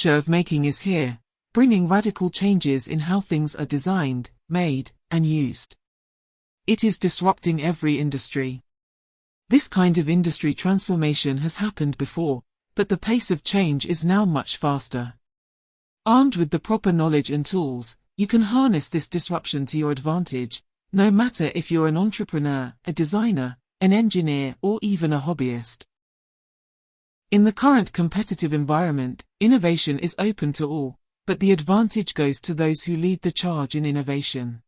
future of making is here, bringing radical changes in how things are designed, made, and used. It is disrupting every industry. This kind of industry transformation has happened before, but the pace of change is now much faster. Armed with the proper knowledge and tools, you can harness this disruption to your advantage, no matter if you're an entrepreneur, a designer, an engineer, or even a hobbyist. In the current competitive environment, innovation is open to all, but the advantage goes to those who lead the charge in innovation.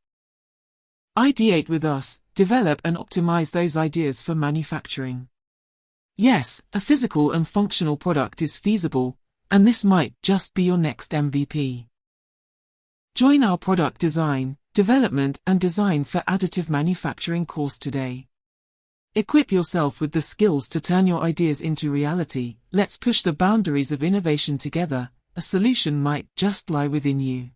Ideate with us, develop and optimize those ideas for manufacturing. Yes, a physical and functional product is feasible, and this might just be your next MVP. Join our product design, development and design for additive manufacturing course today. Equip yourself with the skills to turn your ideas into reality. Let's push the boundaries of innovation together. A solution might just lie within you.